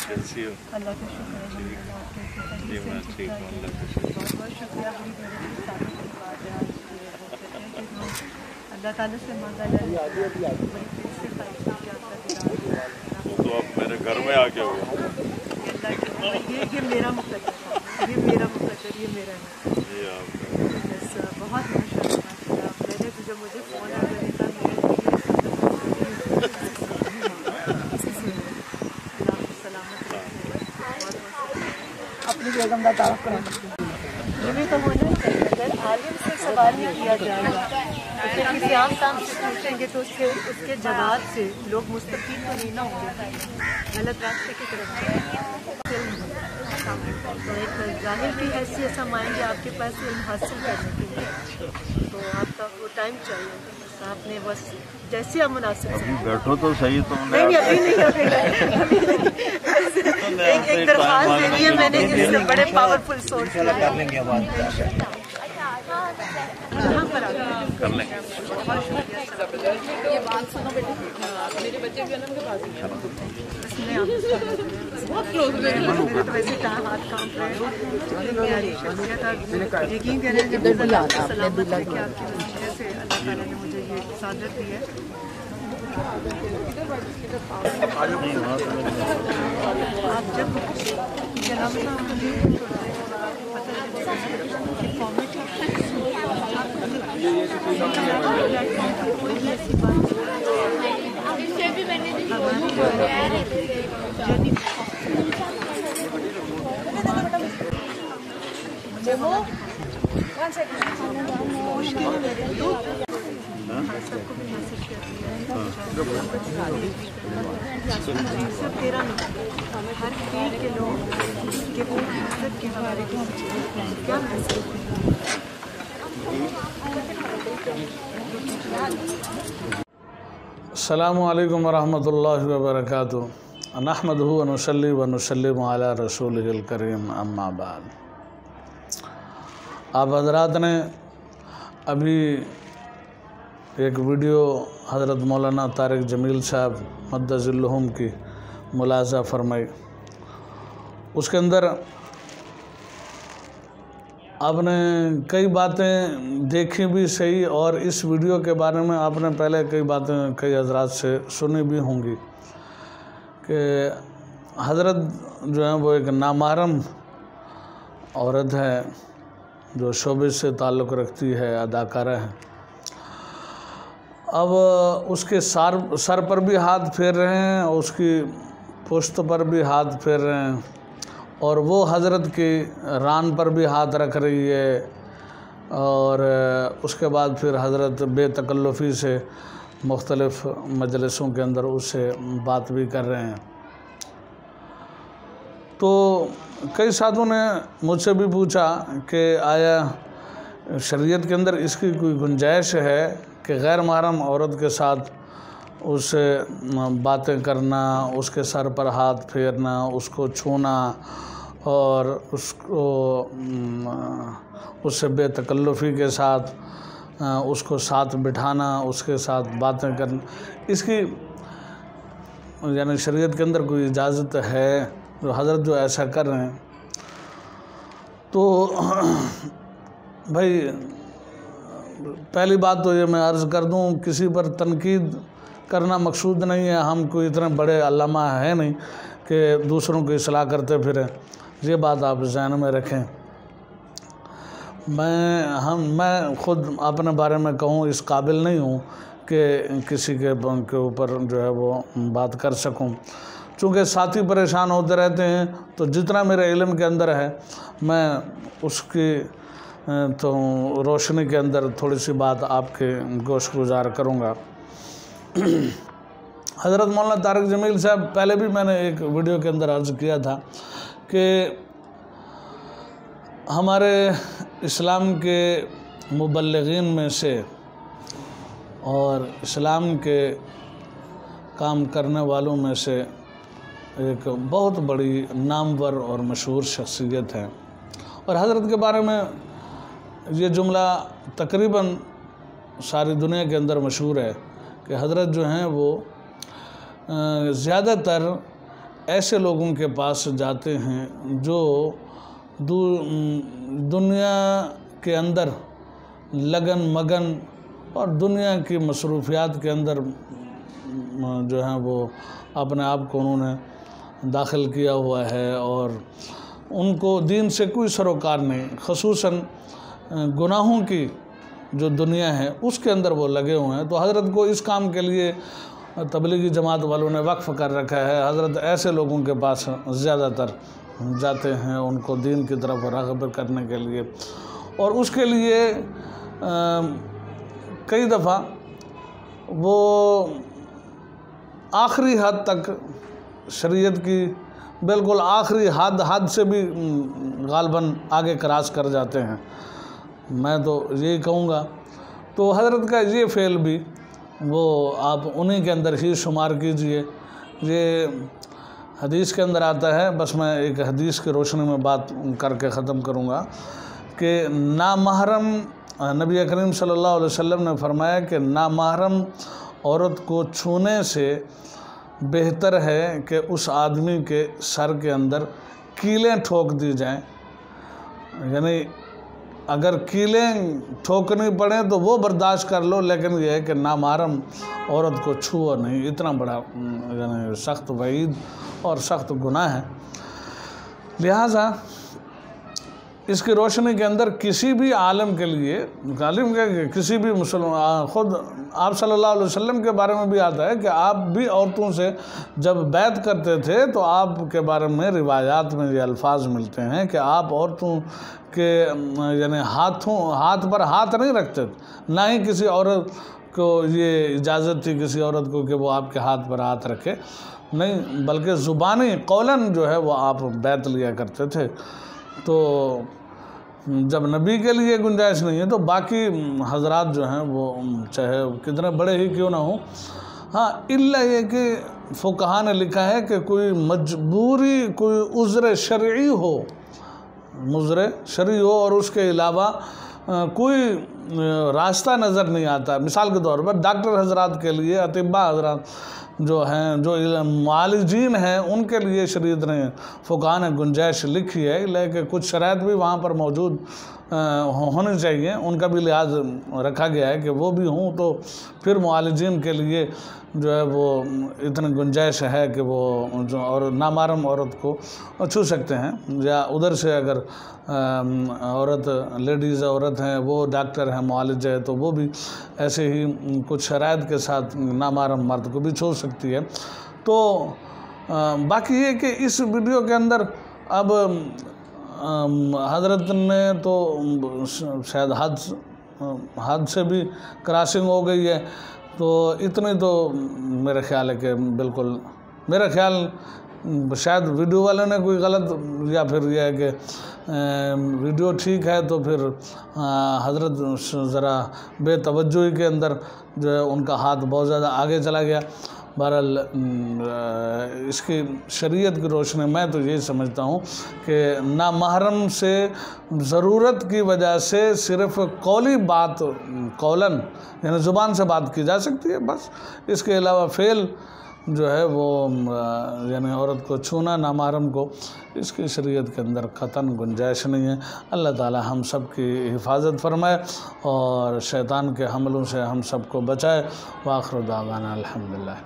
कैसी हो? अल्लाह का शुक्र है। जी मैं ठीक हूँ, अल्लाह का शुक्र। बहुत बहुत शुक्रिया। बड़ी मेरे लिए सारी बात है आज अल्लाह ताला से मांगा है बड़ी दिल से ख्वाहिश है कि आपका दीदार तो आप मेरे घर में आके हो? ये मेरा मुकद्दर है, ये मेरा मुकद्दर, ये मेरा है। ये आपका बस बहुत माशाअल्लाह। मैंने तो जब मुझे फ़ोन आया मैंने कहा अपनी बेगम का तारफ़ करा। ये भी तो होना चाहिए। अगर आलिम से सवाल नहीं किया जाएगा तो फिर किसी आम काम से पूछेंगे तो उसके जवाब से लोग मुस्तफ़ीद तो नहीं ना होंगे, गलत रास्ते की तरफ जाएंगे। तो एक जाहिर की हैसियत से हम आएंगे आपके पास इल्म हासिल करने के लिए, तो आपका वो टाइम चाहिए। आपने बस जैसे आप मुनासिब बैठो तो सही। तुम नहीं अभी नहीं एक दरख्वास्त दे दी है मैंने, इससे बड़े पावरफुल सोर्स कर लेंगे कर लेंगे। ये बात सुनो बेटा, मेरे बच्चे भी उनके पास ही हैं। बहुत क्लोज है। मेरे तो वैसे हाथ काम रहे हैं। यकीन करें जब सलामत है कि आपकी वजह से अल्लाह ताला ने मुझे ये सादत दी है। आप जब सबको भी मैसेज कर दिया सब तेरा नहीं, हर फील्ड के लोग कि वो इज्जत के हवाले से क्या मैसेज अस्सलामु अलैकुम वरहमतुल्लाहि वबरकातुहू। नहमदुहु व नुसल्ली व नुसल्लिमु अला रसूलिहिल करीम, अम्मा बाद। आप हज़रात ने अभी एक वीडियो हज़रत मौलाना तारिक जमील साहब मद्दज़िल्लुहुम की मुलाज़ा फरमाई। उसके अंदर आपने कई बातें देखी भी सही, और इस वीडियो के बारे में आपने पहले कई बातें कई हज़रात से सुनी भी होंगी कि हज़रत जो है वो एक नामहरम औरत है जो शोबे से ताल्लुक़ रखती है, अदाकारा है। अब उसके सर पर भी हाथ फेर रहे हैं, उसकी पुश्त पर भी हाथ फेर रहे हैं, और वो हज़रत की रान पर भी हाथ रख रही है, और उसके बाद फिर हज़रत बेतकल्लुफ़ी से मुख्तलिफ़ मजलिसों के अंदर उससे बात भी कर रहे हैं। तो कई साथियों ने मुझसे भी पूछा कि आया शरीयत के अंदर इसकी कोई गुंजाइश है कि गैर महरम औरत के साथ उससे बातें करना, उसके सर पर हाथ फेरना, उसको छूना और उससे बेतकल्लुफ़ी के साथ उसको साथ बिठाना, उसके साथ बातें करना, इसकी यानी शरीयत के अंदर कोई इजाज़त है? जो हज़रत जो ऐसा कर रहे हैं, तो भाई पहली बात तो ये मैं अर्ज़ कर दूं, किसी पर तनकीद करना मकसूद नहीं है। हम कोई इतने बड़े अल्लामा हैं नहीं कि दूसरों की इस्लाह करते फिरें, ये बात आप ज़हन में रखें। मैं ख़ुद अपने बारे में कहूँ इस काबिल नहीं हूँ कि किसी के ऊपर जो है वो बात कर सकूँ, चूँकि साथी परेशान होते रहते हैं। तो जितना मेरे इल्म के अंदर है मैं उसकी तो रोशनी के अंदर थोड़ी सी बात आपके गोश गुजार करूँगा। हज़रत मौलाना तारिक जमील साहब, पहले भी मैंने एक वीडियो के अंदर अर्ज़ किया था कि हमारे इस्लाम के मुबल्लिगीन में से और इस्लाम के काम करने वालों में से एक बहुत बड़ी नामवर और मशहूर शख्सियत है, और हज़रत के बारे में ये जुमला तकरीबन सारी दुनिया के अंदर मशहूर है कि हज़रत जो हैं वो ज़्यादातर ایسے لوگوں کے پاس جاتے ہیں جو دنیا کے اندر لگن مگن اور دنیا کی مصروفیات کے اندر جو ہیں وہ اپنے آپ کو انہوں نے داخل کیا ہوا ہے اور ان کو دین سے کوئی سروکار نہیں، خصوصاً گناہوں کی جو دنیا ہے اس کے اندر وہ لگے ہوئے ہیں۔ تو حضرت کو اس کام کے لیے تبلیغی جماعت والوں نے وقف کر رکھا ہے۔ حضرت ایسے لوگوں کے پاس زیادہ تر جاتے ہیں ان کو دین کی طرف راغب کرنے کے لیے، اور اس کے لیے کئی دفعہ وہ آخری حد تک شریعت کی بالکل آخری حد سے بھی غالباً آگے کراس کر جاتے ہیں، میں تو یہی کہوں گا۔ تو حضرت کا یہ فعل بھی وہ آپ انہی کے اندر ہی شمار کیجئے۔ یہ حدیث کے اندر آتا ہے، بس میں ایک حدیث کی روشنی میں بات کر کے ختم کروں گا کہ نامحرم نبی کریم صلی اللہ علیہ وسلم نے فرمایا کہ نامحرم عورت کو چھونے سے بہتر ہے کہ اس آدمی کے سر کے اندر کیلیں ٹھوک دی جائیں، یعنی اگر کیلیں ٹھوکنی پڑیں تو وہ برداشت کر لو، لیکن یہ ہے کہ نامحرم عورت کو چھو نہیں۔ اتنا بڑا یعنی سخت وعید اور سخت گناہ ہے۔ لہٰذا اس کی روشنی کے اندر کسی بھی عالم کے لیے کسی بھی مسلمان، خود آپ صلی اللہ علیہ وسلم کے بارے میں بھی آتا ہے کہ آپ بھی عورتوں سے جب بیعت کرتے تھے تو آپ کے بارے میں روایات میں یہ الفاظ ملتے ہیں کہ آپ عورتوں کے یعنی ہاتھ پر ہاتھ نہیں رکھتے، نہ ہی کسی عورت کو یہ اجازت تھی کسی عورت کو کہ وہ آپ کے ہاتھ پر ہاتھ رکھے، نہیں، بلکہ زبانی قولاً جو ہے وہ آپ بیعت لیا کرتے تھے۔ تو جب نبی کے لیے گنجائش نہیں ہے تو باقی حضرات جو ہیں وہ چاہے کتنے بڑے ہی کیوں نہ ہوں، ہاں الا یہ کہ فقہا نے لکھا ہے کہ کوئی مجبوری، کوئی عذر شرعی ہو اور اس کے علاوہ کوئی راستہ نظر نہیں آتا، مثال کے طور پر ڈاکٹر حضرات کے لیے، اطباء حضرات جو ہیں، جو معالجین ہیں، ان کے لیے شریعت نے فقہا نے گنجائش لکھی ہے، لیکن کچھ شرائط بھی وہاں پر موجود ہونی چاہیے، ان کا بھی لحاظ رکھا گیا ہے کہ وہ بھی ہوں، تو پھر معالجین کے لیے جو ہے وہ اتنی گنجائش ہے کہ وہ اور نامحرم عورت کو چھو سکتے ہیں، یا ادھر سے اگر لیڈیز عورت ہیں وہ ڈاکٹر ہیں، معالج ہے، تو وہ بھی ایسے ہی کچھ شرائط کے ساتھ نامحرم مرد کو بھی چھو سکتی ہے۔ تو باقی یہ کہ اس ویڈیو کے اندر اب حضرت نے تو شاید حد سے بھی کراسنگ ہو گئی ہے، تو اتنی تو میرا خیال ہے کہ بالکل، میرا خیال شاید ویڈیو والے نے کوئی غلط، یا پھر یہ ہے کہ ویڈیو ٹھیک ہے تو پھر حضرت ذرا بے توجہی کے اندر جو ہے ان کا ہاتھ بہت زیادہ آگے چلا گیا۔ بہرحال اس کی شریعت کی روشنی میں تو یہی سمجھتا ہوں کہ نامحرم سے ضرورت کی وجہ سے صرف قولی بات، قولاً یعنی زبان سے بات کی جا سکتی ہے، بس اس کے علاوہ فعل جو ہے وہ یعنی عورت کو چھونا نامحرم کو، اس کی شریعت کے اندر قطعاً گنجائش نہیں ہے۔ اللہ تعالی ہم سب کی حفاظت فرمائے اور شیطان کے حملوں سے ہم سب کو بچائے۔ وآخر دعوانا الحمدللہ۔